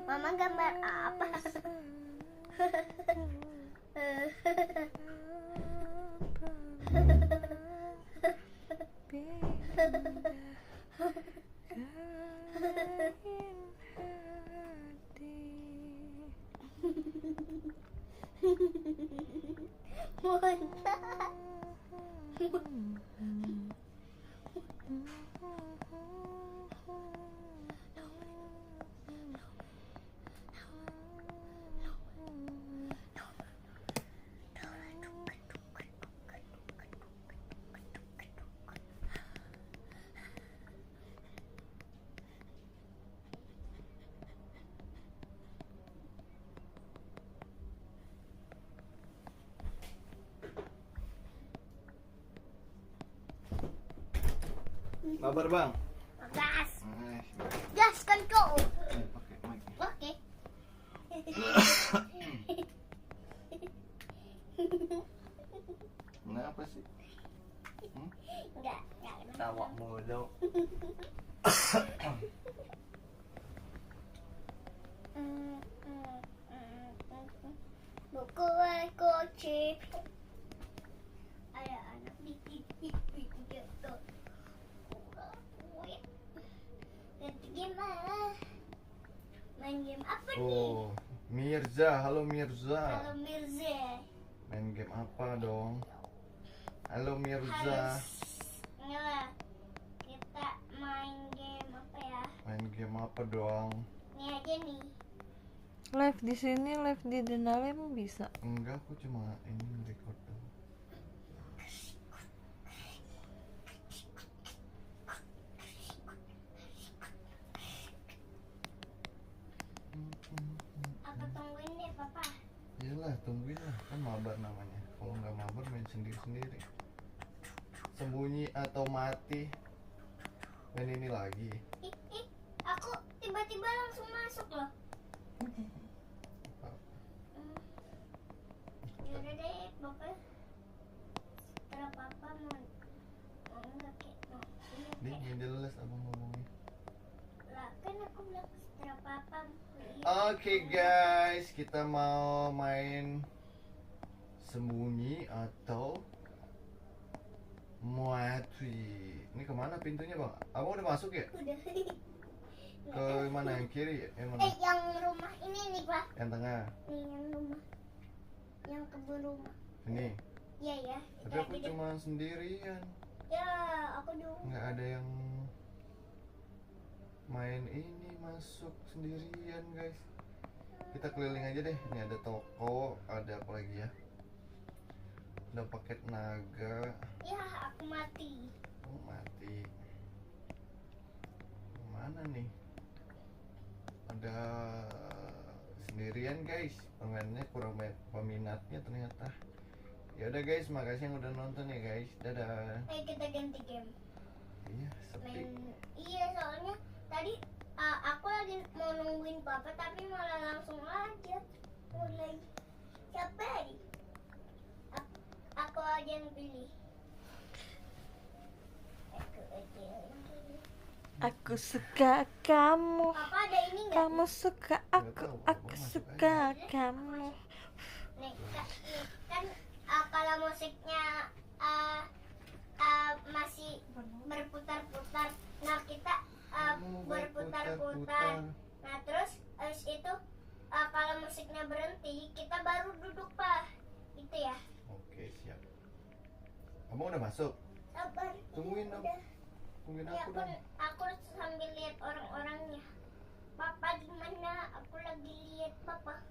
Mama gambar apa? Kabar bang? Gas. Nah, Gas kan kau. pakai mic. Oke. Kenapa sih? Enggak. Tawa mulu. Buku kunci. Ada anak gitu. Ganti game lah. Main game apa nih? Oh, Mirza, halo Mirza. Halo Mirza. Main game apa dong? Halo Mirza. Nyala. Kita main game apa ya? Main game apa dong? Ini aja nih. Live di sini, live di Denali emang bisa? Enggak, aku cuma ini record dong. Aku tungguin deh, Papa. Iyalah, tungguin lah, kan mabar namanya. Kalau nggak mabar main sendiri-sendiri. Sembunyi atau mati. Main ini lagi. Ih, aku tiba-tiba langsung masuk loh. Yaudah deh, Papa. Setelah Papa mau enggak kayak mau Nih, yang jelas abang ngomongnya. lah kan aku bilang setelah Papa. Oke guys, kita mau main sembunyi atau mati. Ini kemana pintunya bang? Abang udah masuk ya? Udah. Ke mana, yang kiri ya? Yang mana? Yang rumah ini nih, Pak. Yang tengah. Nih yang rumah. Yang kebun rumah. Ini. Iya ya. Tapi aku cuma sendirian. Ya, aku dulu. Nggak ada yang main ini, masuk sendirian guys. Kita keliling aja deh. Ini ada toko, ada apa lagi ya? Ada paket naga. Ya, aku mati. Oh, mati. Mana nih? Ada sendirian guys. Pemainnya kurang peminatnya ternyata. Ya udah guys, makasih yang udah nonton ya guys. Dadah. Ayo kita ganti game. Iya, sepi. Iya, soalnya tadi aku lagi mau nungguin Papa tapi malah langsung aja mulai. Siapa tadi? Aku aja yang pilih. Aku aja yang pilih. Aku suka kamu, Papa ada ini nggak? kamu suka aku suka kamu. Nih, kan kalau musiknya masih berputar-putar. Nah, kita berputar-putar. Nah, terus habis itu kalau musiknya berhenti, kita baru duduk, Pak. Gitu ya. Oke, siap. Kamu udah masuk? Sabar. Tungguin dong. Udah. Tungguin Ya, aku dong. aku sambil lihat orang-orangnya. Papa di mana? Aku lagi lihat Papa.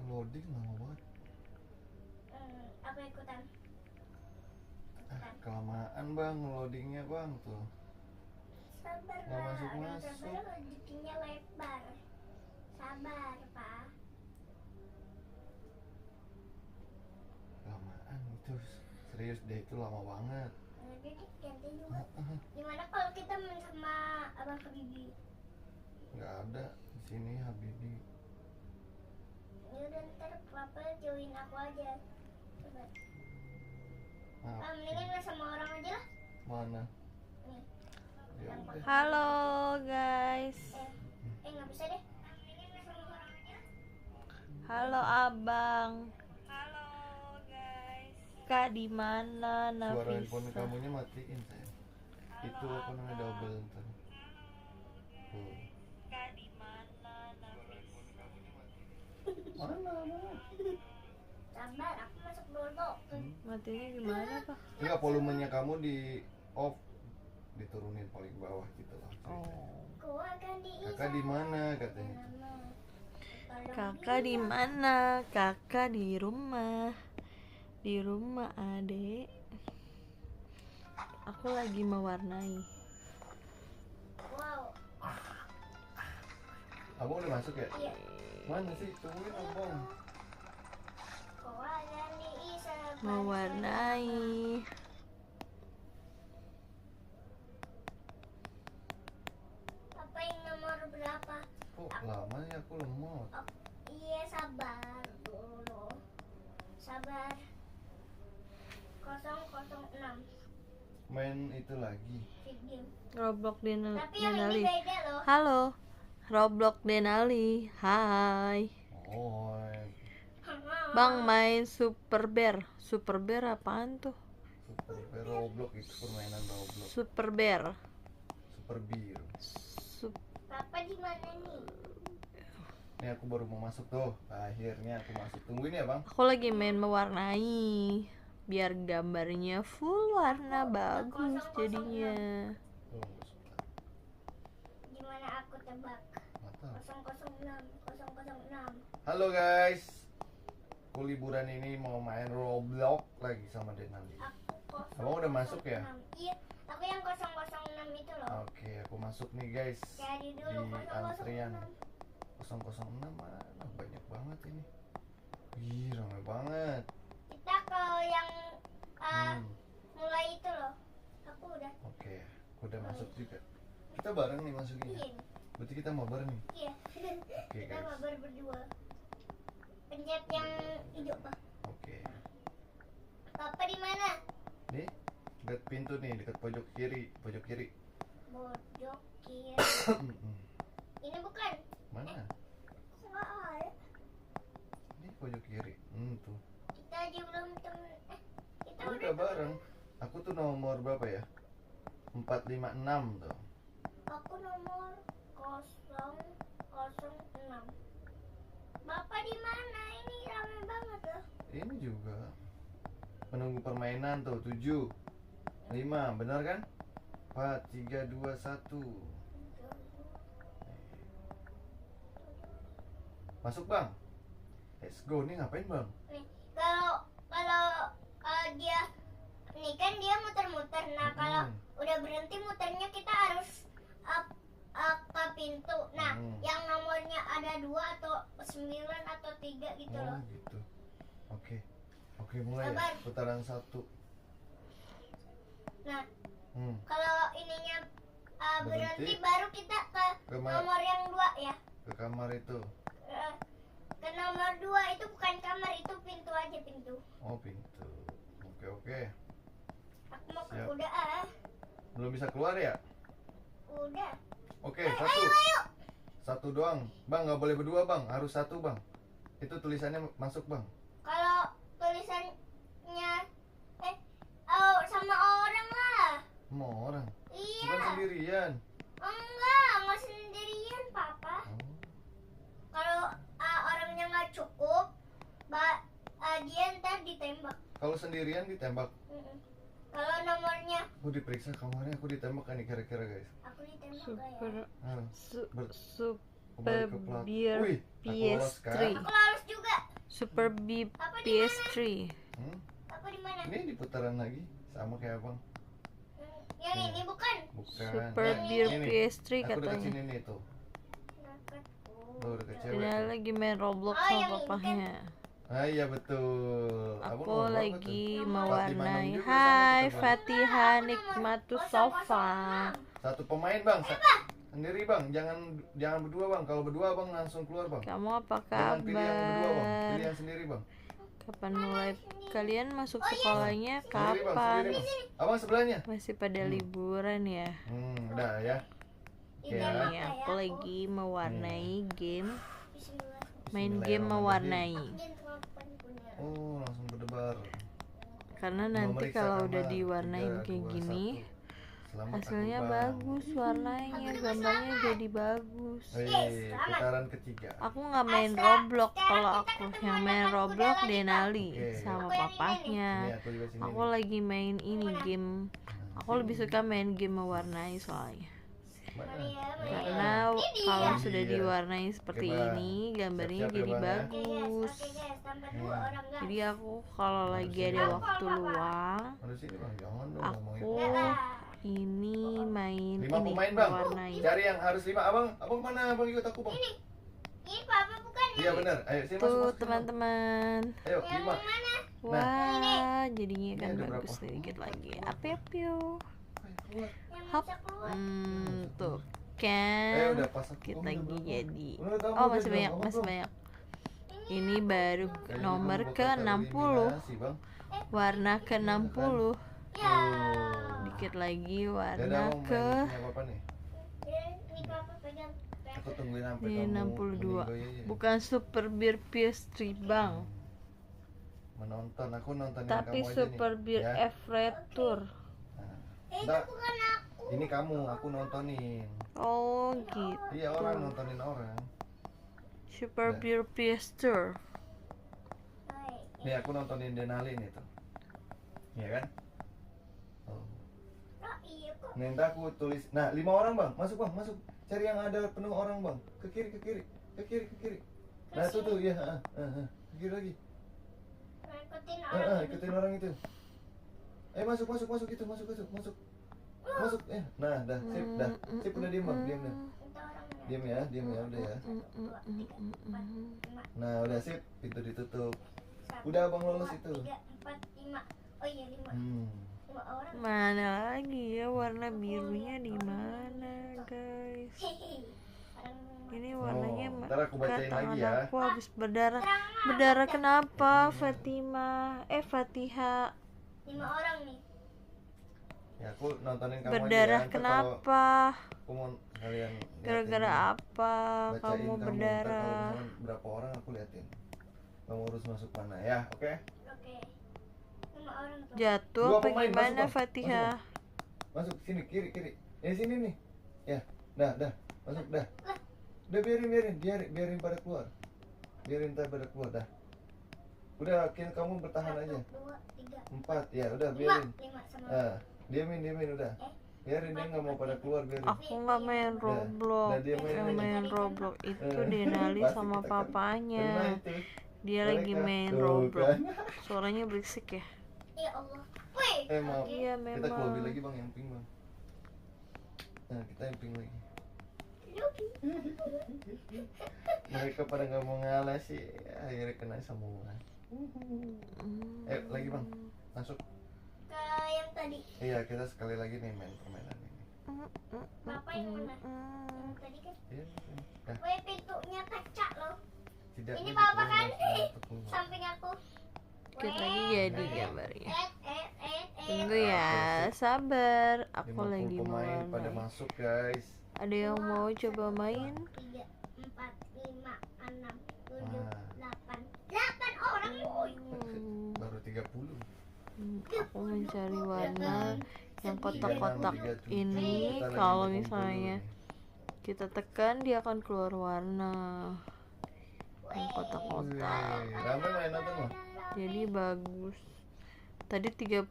Loading lama banget. Aku ikutan. Kelamaan bang, loadingnya bang tuh. Sabar Nggak lah, masuk-masuk. orang sabar rezekinya lebar. Sabar, Pak. Kelamaan itu. Serius deh, itu lama banget. Jadi ganti juga. Gimana kalau kita main sama Abang Habibi? Nggak ada di sini Habibi. Ya udah, ntar Papa join aku aja. Coba. Maaf. Mendingan main sama orang aja lah. Mana? Nih. Ya yang udah. Halo guys. nggak bisa deh. Halo abang. Kak di mana Suara handphone Nafisa? kamunya matiin sayang. Itu apa namanya double ntar. Tuh. Mana? Sabar, aku masuk dulu. Matinya gimana pak? Enggak, volumenya kamu di off, diturunin paling bawah gitu loh. Oh. Ku akan diisi. Kakak di mana katanya? Kakak di mana? Kakak di rumah. Di rumah adek. Aku lagi mewarnai. Wow. Abang udah masuk ya? Iya. Mana sih? Tungguin abang. Ku akan diisi. Mewarnai. Apa yang nomor berapa? Kok lama ya aku lemot? Oh, iya, sabar dulu. Sabar. 006 Main itu lagi. video. Roblox Tapi yang ini Denali. beda loh. Halo. Roblox Denali. Hai. Oh, Bang main Super Bear. Super Bear apaan tuh? Super Roblox itu permainan Roblox. Super Bear. Super Beer. Papa di mana nih? Ini aku baru mau masuk tuh. Akhirnya aku masuk. Tungguin ya bang. Aku lagi main mewarnai. Biar gambarnya full warna bagus jadinya. Tunggu sebentar. Gimana aku tebak? Nggak tahu. 006. Halo guys. Aku liburan ini mau main Roblox lagi sama Denali. Aku Abang udah masuk ya? 006. Iya, aku yang 006 itu loh. Oke, aku masuk nih guys. Cari dulu Di antrian 006. 006 mana? Banyak banget ini. Wih, ramai banget. Kita ke yang Hmm. mulai itu loh. Aku udah. Oke, aku udah masuk juga. Kita bareng nih masuknya. Iya. Berarti kita mau bareng nih. Iya. Oke Kita guys. mabar berdua. Pencet yang hijau, Pak. Oke. Papa di mana? Nih, dekat pintu nih, dekat pojok kiri, pojok kiri. Pojok kiri. Hmm. Ini bukan. Mana? Enggak ada. Ini pojok kiri. Tuh. Kita aja belum temen. Kita Udah bareng. Aku tuh nomor berapa ya? 456 tuh. Aku nomor 006. Bapak di mana? Ini ramai banget loh. Ini juga. Penunggu permainan tuh 7 5, benar kan? 4 3 2 1. Masuk, Bang. Let's go. Nih ngapain, Bang? Nih, kalau dia nih kan dia muter-muter. Nah, kalau udah berhenti muternya kita harus ke pintu. Nah, yang nomornya ada 2 atau 9 atau 3 gitu Oh, loh. gitu. Oke. Oke, mulai Sabar. ya. Putaran 1. Nah, Hmm. kalau ininya berhenti Berhenti. baru kita ke Kemana? nomor yang 2 ya. Ke kamar itu. Ke nomor 2 itu bukan kamar, itu pintu aja, pintu. Oh, pintu. Oke, oke. Aku mau ke Siap. kuda Belum bisa keluar ya? Udah. Oke, satu. Satu doang. Bang, nggak boleh berdua, Bang. Harus satu, Bang. Itu tulisannya masuk, Bang. Kalau tulisannya sama orang lah. Mau orang. Iya. Bukan sendirian. Enggak sendirian, Papa. Oh. Kalau orangnya nggak cukup, dia ntar ditembak. Kalau sendirian ditembak. Mm-mm. Kalau nomornya Aku diperiksa kamarnya, aku ditembak kan nih kira-kira, guys. aku ditembak Super nggak ya? Ah, Super kembali ke plat. Beer Wih, aku lolos kan? PS3. Aku lolos juga. Super Beer Apa di mana? PS3. Aku di mana? Ini di putaran lagi, sama kayak abang. Yang ini bukan. Bukan. Super Nah, Beer ini. PS3 Aku dekat katanya. sini nih tuh. Tuh dekat cewek. Dia tuh. lagi main Roblox Oh, sama yang ini kan? papahnya. Ah iya betul. Abang Aku nomor berapa lagi tuh? mewarnai. 456 juga Hai sama kita, Bang. Fatiha Aku Nikmatu nomor Sofa. 006. Satu pemain, Bang. Sendiri, Bang. Jangan berdua, Bang. Kalau berdua, Bang langsung keluar, Bang. Kamu apa Jangan pilih yang berdua, Bang. kabar? Pilih yang sendiri, Bang. Kapan mulai kalian masuk Oh, iya. sekolahnya Sendiri bang, kapan? sendiri bang. Abang sebelahnya. Masih pada liburan ya? Udah ya. Ini Ya. Nih aku lagi mewarnai game, Bismillah. main game mewarnai. Jangan terlalu punya. Oh, langsung berdebar. Karena nanti Memeriksa kalau udah kamar. diwarnain 3, kayak 2, gini, 1. Selamat hasilnya aku, Bang. bagus warnanya, gambarnya jadi bagus. Wih, putaran ketiga. Aku nggak main Roblox, kalau aku yang main Roblox Denali Oke. sama Ini papahnya. aku juga sini. Aku lagi main ini game. Aku lebih suka main game mewarnai soalnya. Mana? Karena kalau sudah Iya. diwarnai seperti Oke, Bang. ini, gambarnya Siap-siap ya, jadi Bang, ya. bagus. Oke guys, tambah 2 orang guys. Jadi aku kalau lagi ada waktu luang, Mana sini bang? Jangan dong ngomong aku itu. ini main 5 ini pemain bang. mewarnai. Cari yang harus 5. Abang mana? Abang ikut aku bang. Ini papa bukan ya? Iya benar. Ayo sini masuk, Tuh masuk. Bang. teman-teman. Ayo 5. Mana? Wah, jadinya kan Ini ada bagus berapa? sedikit lagi. Apiu. Keluar. Yang Hap. bisa keluar. Tuh Ayo kan. udah pas aku. Kita Udah lagi berapa? jadi. Udah, kamu Oh udah masih banyak, berapa, masih Bang? banyak. Ini baru Kayaknya nomor kamu ke bakal 60, eliminasi, Bang. warna ke 60. Ya. Dikit lagi Dadah, warna Bang, ke main punya papa nih. Ini papa pegang. Aku tungguin sampai ini kamu 62. meninggoy aja. Bukan Super Beer PS3 bang, Menonton, aku nontonin tapi kamu aja Super nih. Beer Ya. F Retur. Itu Nggak, bukan aku. ini kamu, aku nontonin. Oh gitu. Iya orang nontonin orang. Super Nah. Beer PS2. Hai. Nih aku nontonin Denali nih tuh. Iya kan? Oh. Oh iya kok. Nih ntar aku tulis. Nah 5 orang bang, masuk bang, masuk. Cari yang ada penuh orang bang. Ke kiri, ke kiri, ke kiri, ke kiri. Nah tuh tuh, ya. Ke kiri lagi. Ikutin orang ini. Ikutin orang itu. Masuk, masuk, masuk itu, masuk, masuk, masuk. Masuk, nah, dah, sip, dah, sip udah diem bang, diem, diem. Itu orangnya. Diem ya, udah ya. 1, 2, 3, 4, 5. Nah udah sip, pintu ditutup. Udah, Abang lolos itu. 3, 4, 5. Oh iya 5. 5 orang. Mana lagi ya warna birunya di mana guys? Hehehe. Ini warnanya ntar aku bacain tangan lagi ya. aku habis berdarah. Berdarah kenapa? Fatima, Fatihah. 5 orang nih. Ya aku nontonin kamu Berdarah aja. Ntar kenapa? kalau aku mau kalian liatin, Gara-gara apa bacain kamu Ntar berdarah? kalau misalnya berapa orang aku liatin. Kamu urus masuk mana ya, oke? Oke. 5 orang tuh. Jatuh Dua apa pemain, gimana masuk, Bang. Fatihah? Masuk sini, kiri, kiri. Sini nih. Ya, dah, masuk dah. Udah biarin pada keluar. Biarin pada keluar dah. Udah, kamu bertahan 1, aja. 2, 3. 4, ya udah 5 biarin. sama. Diamin udah. Biarin dia nggak mau pada keluar, biarin. Aku nggak main Roblox. Nah, dia main Yang ini. main Roblox itu Eh, Denali pasti sama kita kan papanya. kena itu. Dia lagi Mereka. main Tuh, Roblox. kan. Suaranya berisik ya? Ya Allah. Wih. Maaf. Iya Kita ke lobby memang. lagi bang, yang pink bang. Nah, kita yang pink lagi. Mereka pada nggak mau ngalah sih, akhirnya kena semua. Lagi bang, masuk. Ke yang tadi. Iya, kita sekali lagi nih main permainan ini. Bapak yang mana? Yang tadi kan. Iya, dah. Wih, pintunya kaca loh. Tidak. Ini Bapak kan? Samping aku. Dikit lagi jadi gambarnya. Eh. Tunggu ya, sabar. Aku 50 lagi pemain pada mewarnai. masuk guys. Ada yang mau coba main? 3, 4, 5, 6, 7, Wah. 8. 8 orang. Woi. Baru 30. Aku mencari warna yang 36, kotak-kotak 37. ini. Kita lagi Kalau kumpul misalnya dulu nih. kita tekan, dia akan keluar warna yang kotak-kotak. Wih, ramai main apa mah? Jadi bagus. Tadi 36,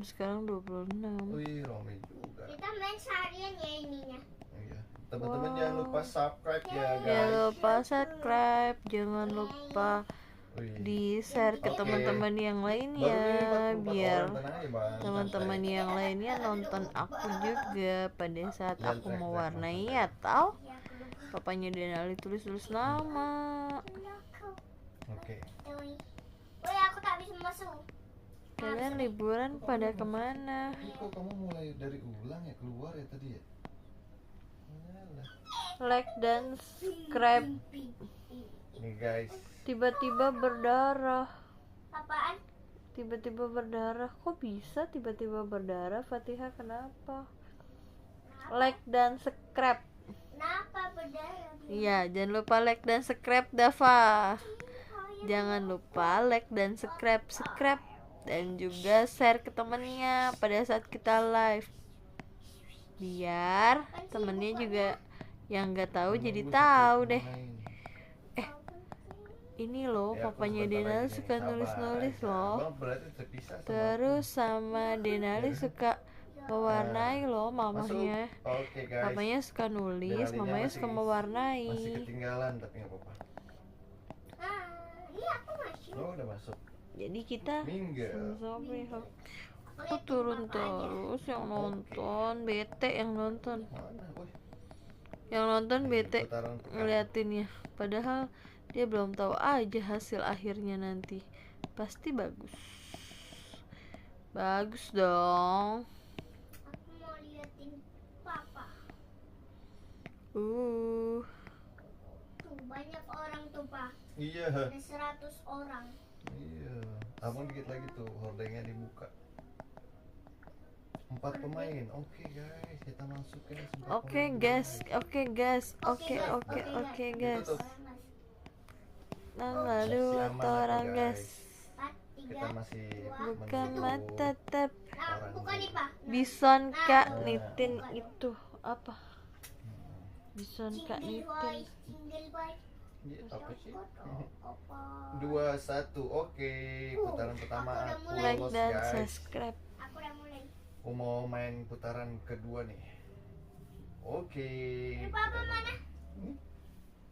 sekarang 26. Wih, ramai juga. Kita main seharian ya ininya. Iya. Teman-teman Wow. jangan lupa subscribe ya Jangan guys. lupa subscribe, jangan lupa Wih. di share ke Oke. teman-teman yang Baru lainnya, nih 44 biar orang, tenang aja, Bang. teman-teman Santai. yang lainnya nonton aku juga pada saat Jangan aku teriak-teriak, mewarnai santai. atau Ya, aku lupa. papanya Denali tulis nama. Oke. Woi, aku tak bisa masuk. Kalian liburan pada kemana? Ini kok kamu mulai dari ulang ya, keluar ya tadi ya? Alah. Like dan subscribe. Nih guys. Tiba-tiba berdarah. apaan? Tiba-tiba berdarah. Kok bisa tiba-tiba berdarah, Fatihah? Kenapa? Like dan subscribe. Kenapa berdarah? Iya, jangan lupa like dan subscribe, Dava. Jangan lupa like dan subscribe dan juga share ke temennya pada saat kita live. Biar temennya juga yang nggak tahu jadi Menunggu tahu sampai deh. main. Ini loh, Ya, aku papanya sebentar Denali lagi nih, suka sabar nulis-nulis aja. loh. Abang berarti terpisah sama Terus sama Denali suka mewarnai loh aku. Masuk. mamanya. Oke guys. Papanya suka nulis, Denalinya mamanya masih- suka mewarnai. Masih ketinggalan tapi nggak apa-apa. Ini aku masuk. Oh udah masuk. Jadi kita Minggu. aku turun terus yang nonton, bete yang nonton. Mana boy? Yang nonton bete Putaran. ngeliatinnya. Padahal dia belum tahu aja hasil akhirnya nanti. Pasti bagus. Bagus dong. Aku mau liatin papa. Uh, Tuh banyak orang tuh pak. Iya. Ada 100 orang. Iya. Abang dikit lagi tuh hordengnya dibuka. 4 pemain. Oke guys, kita masuk guys. 4 Oke pemain, guys, oke guys, oke guys. Nah, lalu Masih aman orang aku, guys. 4, 3. Kita masih Buka menunggu mata tep. Nah, aku buka nih pak. Bison Kak Nitin itu apa? Bison Kak Single Nitin. boy, single boy. Iya, apa sih? Apa? 2-1. Oke, putaran pertama aku udah aku mulai. Like lolos dan guys. subscribe. Aku udah mulai. Aku mau main putaran kedua nih. Oke. Ini papa mana? Nih,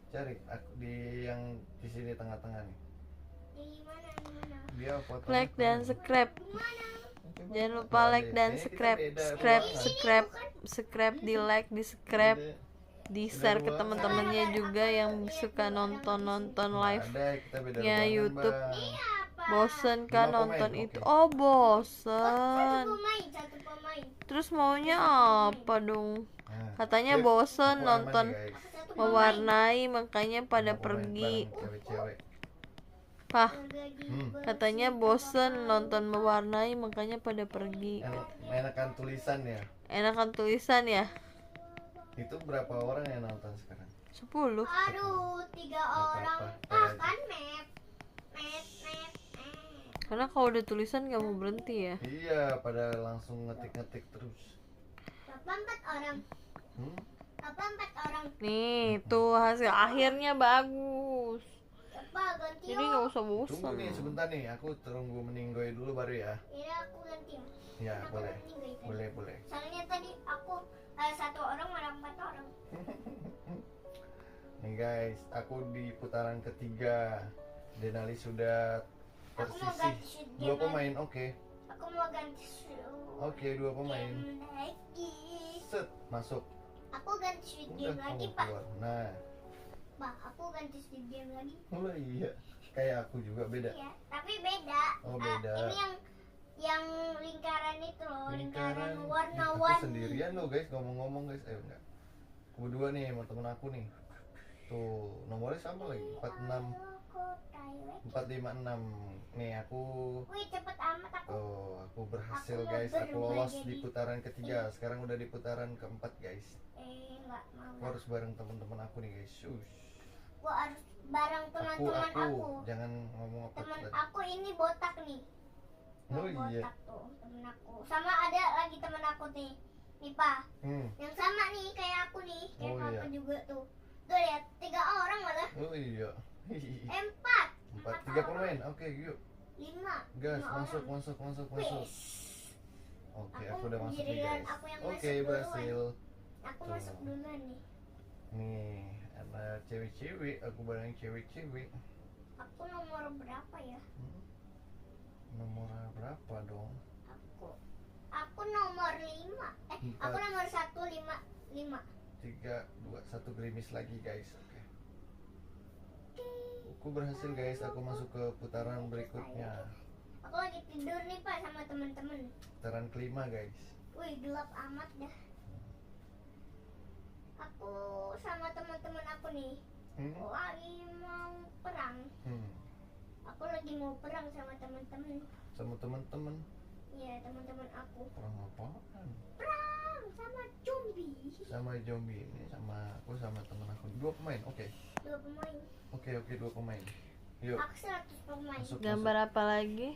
cari aku di yang di sini tengah-tengah nih. Di mana? Di mana? Dia foto. Like dan subscribe. Jangan lupa like dan subscribe. Subscribe di like, di subscribe, di share ke teman-temannya juga yang suka nonton live Ada kita beda ya ruangan, YouTube. Bang. Ini apa? Bosen kan 5 pemain, nonton oke. itu? Oh Satu bosen. pemain, satu pemain. Terus maunya apa dong? Nah, Katanya sip. bosen Aku aman nonton nih, guys. Aku satu pemain. mewarnai makanya pada 5 pemain pergi. bareng cewek-cewek. Pah, Hmm. katanya bosen nonton mewarnai makanya pada pergi. Enakan tulisan ya. Enakan tulisan ya? Itu berapa orang yang nonton sekarang? 10. Aduh, 3 orang. apa-apa. Kan map. Map. Karena kalau udah tulisan gak mau berhenti ya. Iya, pada langsung ngetik-ngetik terus. Berapa 4 orang? Hmm? Berapa 4 orang? Nih, tuh hasil akhirnya bagus. Apa ganti Jadi yuk? gak usah Tunggu bosan. nih sebentar nih, aku tunggu meninggoy dulu baru ya. Ini aku ganti ya. Ya, Aku boleh. ganti nggak itu? Boleh, boleh. Soalnya tadi aku 1 orang malah 4 orang. Nih guys, aku di putaran ketiga. Denali sudah Aku mau tersisih. ganti shoot 2 game pemain, oke. Aku mau ganti shoot Oke, 2 pemain. game lagi. Set, masuk. Aku ganti shoot Udah game lagi kamu pak. keluar. Nah, Pak, aku ganti shoot game lagi. oh iya. Kayak aku juga beda. Iya, tapi beda. Oh, beda. Ini yang lingkaran itu loh, lingkaran Aku warna-warni. sendirian loh guys, ngomong-ngomong guys. Ayo enggak. Aku berdua nih sama temen aku nih. Tuh, nomornya sama lagi. 46 456. Nih aku Wih, cepet amat aku. aku berhasil Aku guys. Aku berubah lolos jadi- di putaran ketiga. Sekarang udah di putaran keempat guys. Enggak mau. Aku harus bareng teman-teman aku nih guys. Shush. Aku harus bareng teman-teman aku. Jangan ngomong apa Teman tadi. aku ini botak nih. Oh Tuh, iya. botak tuh temen aku. Sama ada lagi temen aku nih. Nih Pak, yang sama nih kayak aku nih, kayak Oh, papa iya. juga tuh. Tuh lihat 3 orang malah. Oh iya. 4. 3 pemain. Oke, yuk. 5. Gas, masuk. Oke, aku udah masuk nih Giliran guys. aku yang Oke, masuk duluan. berhasil. Aku Tuh. masuk duluan nih. Nih, ada cewek-cewek. Aku bareng cewek-cewek. Aku nomor berapa ya? Nomor berapa dong? Aku nomor 5. Aku Empat. nomor 155. 3, 2, 1 gerimis lagi guys. Oke. Aku berhasil guys. Aku masuk ke putaran berikutnya. Aku lagi tidur nih Pak sama teman-teman. Putaran kelima guys. Wih, gelap amat dah. Aku sama teman-teman aku nih Hmm? lagi mau perang. Aku lagi mau perang sama teman-teman. Sama teman-teman. Iya, teman-teman aku. Perang apaan? Perang sama zombie. Sama zombie ini, sama aku sama teman aku. 2 pemain, oke. 2 pemain. Oke, 2 pemain. Yuk, Aku 100 pemain. masuk. Gambar apa lagi?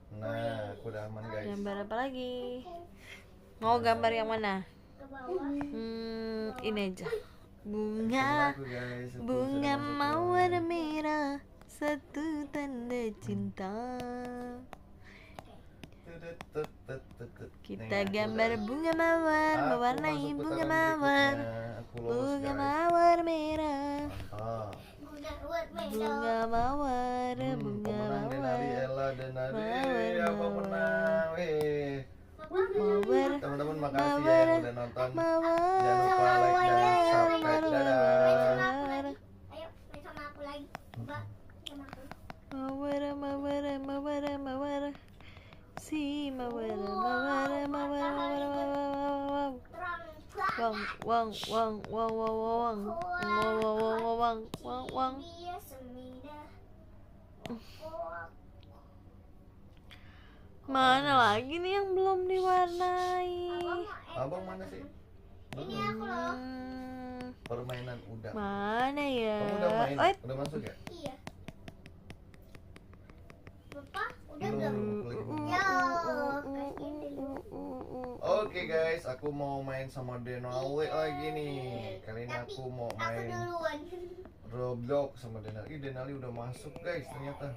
Nah, aku udah aman guys. Gambar apa lagi? Mau gambar yang mana? Ke bawah. Ini aja. Temen Bunga, aku, guys. Aku bunga sudah masuk mawar ruangan. merah, satu tanda cinta. Kita Nih, aku gambar udah- bunga mawar, Aku mewarnai masuk bunga putaran mawar, berikutnya. Aku lolos, bunga guys. mawar merah, Mantap. Bunga buat medal. bunga mawar, bunga Pemenang Denari, mawar, Ella Denari. Mawar, Apa mawar. menang? mawar, Teman-teman makasih ya Mawar. yang udah nonton. mawar. Jangan lupa like dan subscribe. Main Dadah. sama aku lagi. Ayo, main sama aku lagi. Coba sama aku. Mawar, mawar, mawar, mawar, si mawar, mawar, mawar, mawar, mawar, Terang wang, wang, wang, wang, wang, wang, wang, wang, wang, wang, wang, wang. Dia semida. Mana lagi nih yang belum diwarnai? Abang mana sih? Ini aku loh. Permainan udang. Mana ya? Kamu udah main? Oh, Udah masuk ya? Iya. Bapak udah Belum. belum? Aku lagi mau- Ya, kasihin dulu. Oke guys, aku mau main sama Denali lagi nih. Kali ini Tapi aku mau aku main duluan. Roblox sama Denali. Ih, Denali udah masuk guys ternyata.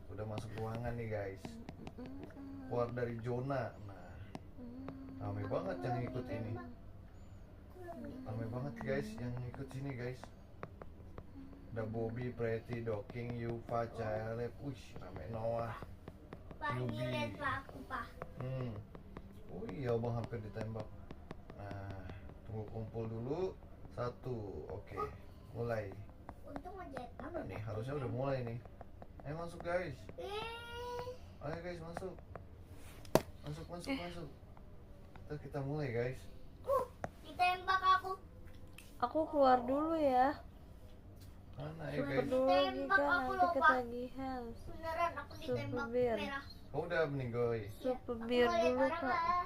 Udah masuk ruangan nih guys. Keluar dari zona. Nah, rame banget yang ikut ini. Rame banget guys yang ikut sini guys. Ada Bobby, Pretty, Docking, Yuva, Caleb. Wih, rame Noah. Pak, ini lihat pak aku pak. Oh iya, abang hampir ditembak. Nah, tunggu kumpul dulu. 1, oke. Mulai. Untung aja. Mana nih? Harusnya udah mulai nih. Ayo masuk guys. Ayo guys masuk. Masuk. Kita mulai guys. Ditembak aku. aku keluar dulu ya. Mana ya Super guys? dulu lagi Tembak kan aku nanti loh, Pak. ketagihan. Beneran aku ditembak Super bir. merah. Oh udah meninggoy. Super Aku bir mau lihat dulu orang kak. lah.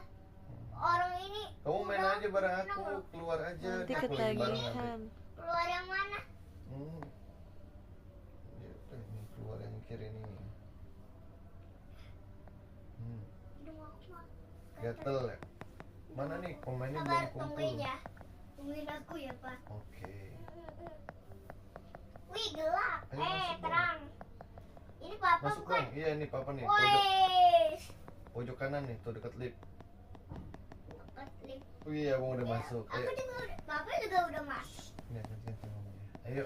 Orang ini Kamu main udah aja bareng menang aku. loh. Keluar aja. Nanti Aku lagi bareng nanti. ketagihan. Keluar yang mana? Ya udah nih keluar yang kiri nih. Hidung aku mah. Gatel ya. Mana nih pemainnya Sabar, belum kumpul. tungguin ya. Tungguin aku ya pak. Oke. Wih gelap. Ayo masuk, Bang. Terang. Ini papa Masuk bukan? dong. Iya nih papa nih. Pojok, Wih. pojok kanan nih tuh dekat lift. Dekat lift. Wih, abang udah masuk. Aku Ayo. juga udah, papa juga udah masuk. Ini ganti ngomongnya. Ayo.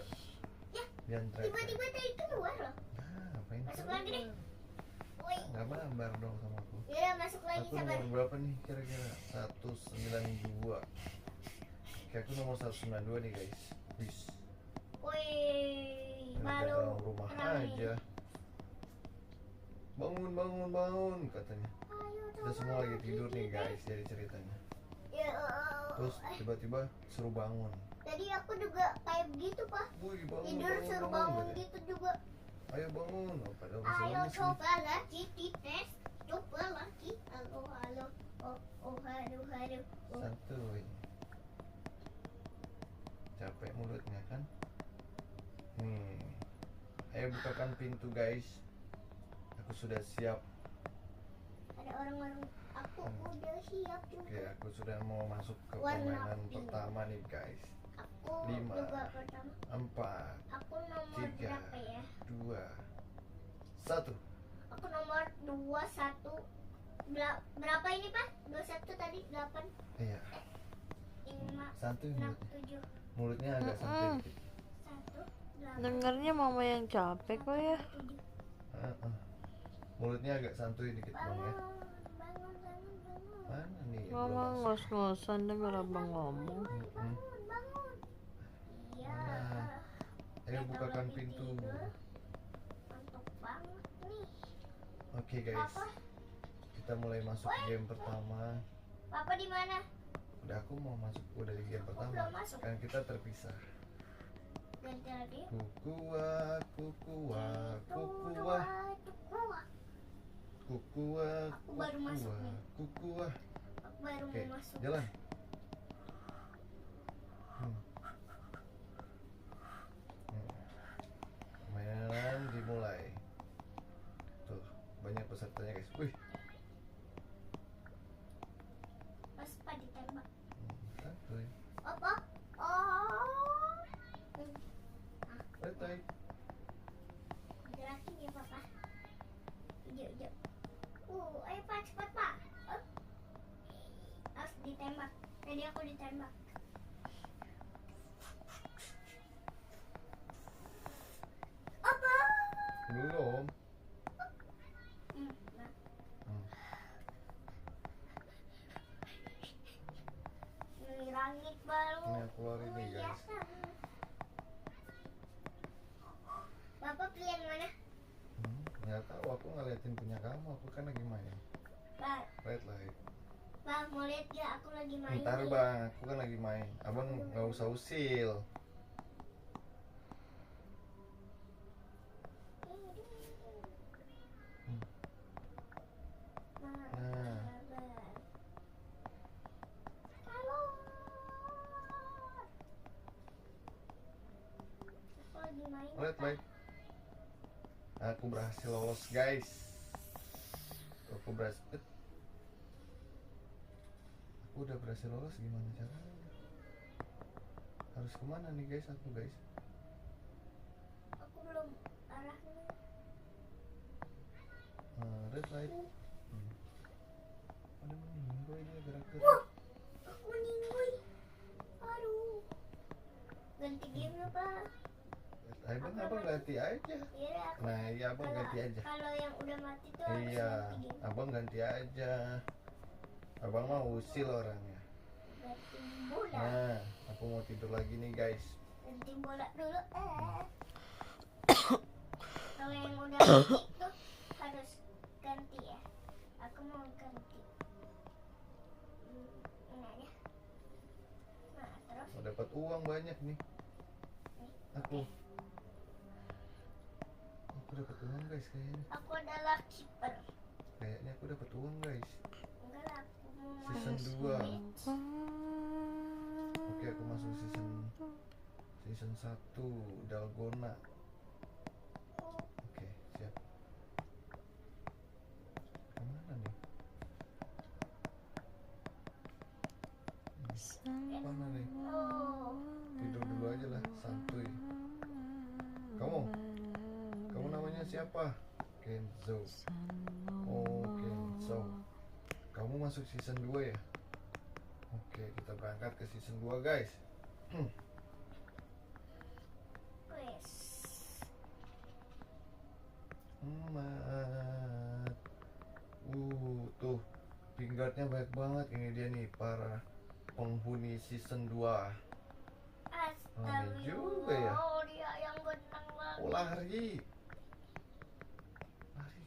Ya, Jangan teriak. tiba-tiba tadi keluar loh. Nah, ngapain Masuk keluar? lagi deh. Wih. Nggak gambar dong sama aku. Ya masuk lagi Aku sabar. nomor berapa nih kira-kira? 192. Oke, aku nomor 192 nih guys. Bis. Wih. Ada Baru dalam rumah terang nih. aja. Bangun katanya. Ayo, Kita semua lagi tidur nih guys, jadi ceritanya. Ya, Terus tiba-tiba suruh bangun. tadi aku juga kayak begitu pak. Wih, bangun. Tidur suruh bangun gitu. gitu juga. Ayo bangun. Oh, padahal masih Ayo lemes nih. coba lagi dites. Coba lagi. Halo. Oh halo. Oh. Santuy. Capek mulutnya kan? Nih. Ayo bukakan pintu guys. Aku sudah siap. Ada orang-orang. Aku udah siap Oke, juga. aku sudah mau masuk ke Warna permainan pink. pertama nih guys. Aku 5, juga pertama. 4, Aku nomor 3, berapa ya? 2, 1. Aku nomor 21. Berapa ini pak? 21 tadi 8 Iya, 5 santuy 6 mulutnya. 7 Mulutnya agak santuy dikit. 1 8 Dengarnya mama yang capek kok ya. 7. Mulutnya agak santuy dikit bang ya. Bangun. Mana nih? Belum Mama masuk. ngos-ngosan denger abang ngomong. Mm-mm. Bangun. Iya. Mana? Ayo Kita bukakan lagi pintu. tidur. Ngantuk banget nih. Oke guys, Papa, kita mulai masuk game pertama. Papa di mana? Udah aku mau masuk udah di game pertama. belum masuk. Kan kita terpisah. Ganti lagi. Kukua, kukua, kukua, kukua, Aku baru masuk kukua, nih. kukua. Aku baru Oke, mau masuk. jalan. Hmm. Mainan dimulai. Tuh, banyak pesertanya guys. Wih, Pas Pak ditembak. santuy. Apa? Oh. Santuy. Gerakin ya Papa. Hijau. Ayo Pak, cepat Pak. Harus ditembak. Tadi aku ditembak. Apa? Belum. Nah. Hmm. Ini langit baru. Ini aku keluarin nih guys. Kelihatan. Bapak pilih yang mana? Nggak tahu, aku ngeliatin punya kamu. Aku kan lagi main. Bang, Red light. Bang, mau lihat gak aku lagi main? Ntar nih? bang, aku kan lagi main. Abang nggak usah usil. Nah. Halo. Aku lagi main. Red Pak. light. Aku berhasil lolos guys. Aku berhasil. Aku udah berhasil lolos, gimana caranya? Harus kemana nih guys? Aku guys. Aku belum arahnya. Red light. Ada meninggoy dia gerak-gerak. Wah, aku meninggoy. Aduh. Ganti game ya Pak. Abang ganti aja. Iya, aku. Nah iya abang ganti aja. Kalau yang udah mati tuh harus Iya, ganti game. abang ganti aja. Abang mah usil orangnya. Ganti bola. Nah, aku mau tidur lagi nih guys. Ganti bola dulu. Kalau yang udah mati tuh harus ganti ya. Aku mau ganti. Ini aja. Nah, terus Mau dapat uang banyak nih. Aku dapat uang guys kayaknya. aku adalah kiper. Kayaknya aku dapat uang guys. Enggak lah, aku mau Season masuk 2. match. Oke, aku masuk season 1 Dalgona. Oke, siap. Kemana nih? Mana nih? Oh, Tidur dulu aja lah, santuy. Kamu namanya siapa? Kenzo. Oh, Kenzo. Kamu masuk season 2 ya? Oke, kita berangkat ke season 2 guys. wes. Emat. Tuh Lingardnya baik banget. Ini dia nih para penghuni season 2. Aneh juga ya. Oh, dia yang benang lagi. Oh, lari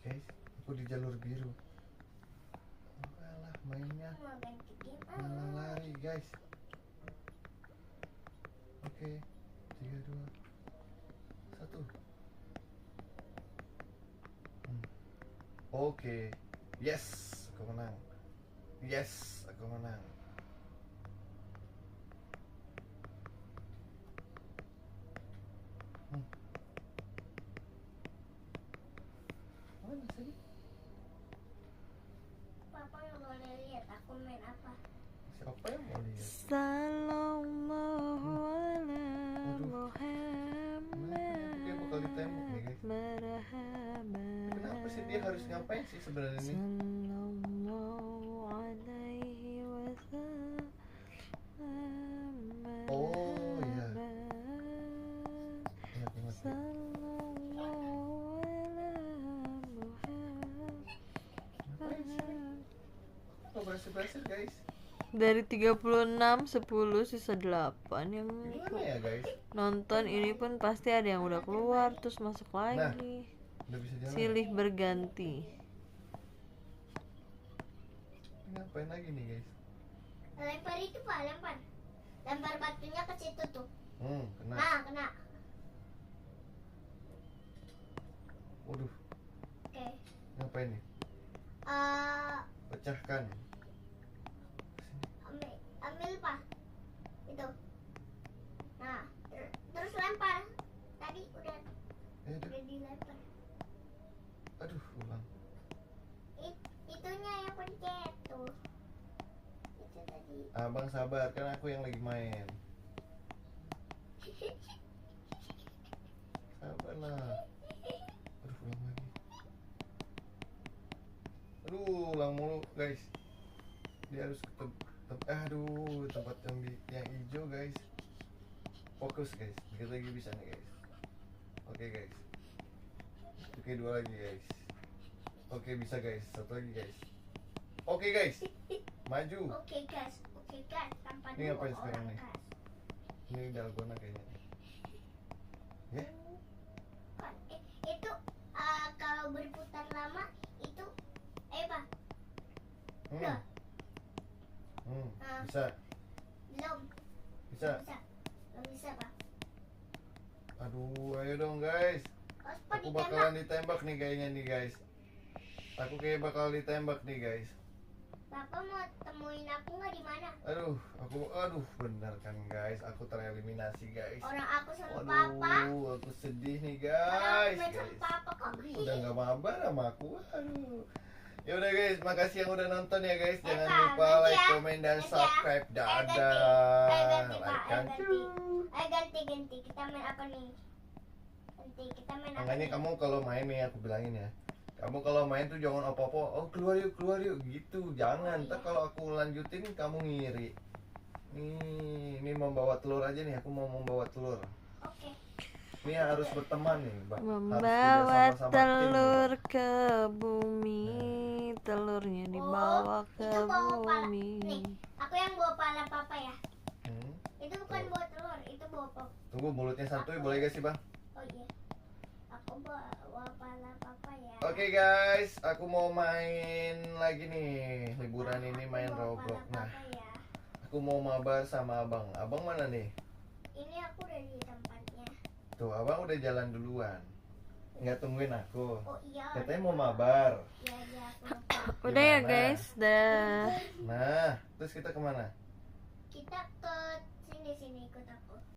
guys. Aku di jalur biru. Alah, mainnya Mau ganti game. malah lari guys. Oke, 3, 2, 1. Oke. Yes, aku menang. Yes, aku menang. Mana sih? Papa nggak boleh lihat aku main apa. Siapa yang mau lihat? Sallallahu ala Aduh. Kenapa ya? Aku kayak bakal ditembak nih guys. Marhaba. Kenapa sih dia harus ngapain sih sebenarnya nih? Sallallahu alaihi wasallam. Oh, iya. Ini aku ngerti. Sallallahu ala Muhammad. Ngapain sih? Kok berhasil guys? Dari 36, 10, sisa 8 yang Gimana ya guys? nonton ini pun pasti ada yang udah keluar terus masuk lagi. Udah bisa jalan? Silih berganti. Ngapain lagi nih guys? Lempar itu Pak, lempar. Lempar batunya ke situ tuh. Kena. Nah, kena. Waduh, Oke. ngapain nih? Pecahkan. Ambil apa? Itu. Nah, terus lempar. Tadi udah dilempar. Aduh, ulang. Itunya yang pencet tuh. Itu tadi. Abang sabar, kan aku yang lagi main. Sabarlah. Aduh, ulang lagi. Aduh, ulang mulu guys. Dia harus aduh, tempat yang hijau guys. Fokus guys, dikit lagi bisa nih guys. Oke guys. Oke, 2 lagi guys. Oke, bisa guys, 1 lagi guys. Oke guys, maju. Oke guys, tanpa Ini dua ngapain sekarang orang, nih? guys. Ini dalgona kayaknya. Ya? Kan, itu kalau berputar lama itu Pak. Udah. Bisa, Belum bisa. belum bisa Pak. Aduh, ayo dong guys. Kospa Aku ditembak. bakalan ditembak nih kayaknya nih guys. Aku kayak bakal ditembak nih guys. Bapak mau temuin aku nggak di mana? Aduh, benar kan guys, aku tereliminasi guys. Orang aku sama Papa. Aduh, aku sedih nih Orang guys. aku main sama Papa kok. Udah nggak mabar sama aku. Aduh. Ya udah guys, makasih yang udah nonton ya guys. Jangan Kak, lupa nanti like, ya. komen, dan Nanti ya. subscribe. ganti, Dadah. Pak. Like and Ganti. Kita main apa nih? Ganti, kita main apa makanya nih? kamu kalau main nih, aku bilangin ya, kamu kalau main tuh jangan apa-apa, oh keluar yuk gitu, jangan. Ntar kalau aku lanjutin kamu ngiri. Ini membawa telur aja nih, aku mau membawa telur. Oke. Ini harus berteman nih, Mbak. Membawa Harus kerja sama-sama tim telur nih, Mbak. ke bumi, telurnya dibawa ke itu bawa pala. bumi. Nih, aku yang bawa pala Papa ya. Hmm. Itu bukan bawa telur, itu bawa Papa. Tunggu, mulutnya santuy boleh gak sih bang? Oh iya. Aku bawa pala Papa ya. Oke guys, aku mau main lagi nih. Liburan ini main Aku bawa Roblox. pala Nah, Papa ya. aku mau mabar sama abang. Abang mana nih? Ini aku udah di tempatnya. Tuh, abang udah jalan duluan. Nggak tungguin aku. Oh iya. Katanya mau mabar. Iya, aku lupa. Udah ya Gimana? guys, dah. Nah, terus kita kemana? Kita ke sini ikut aku.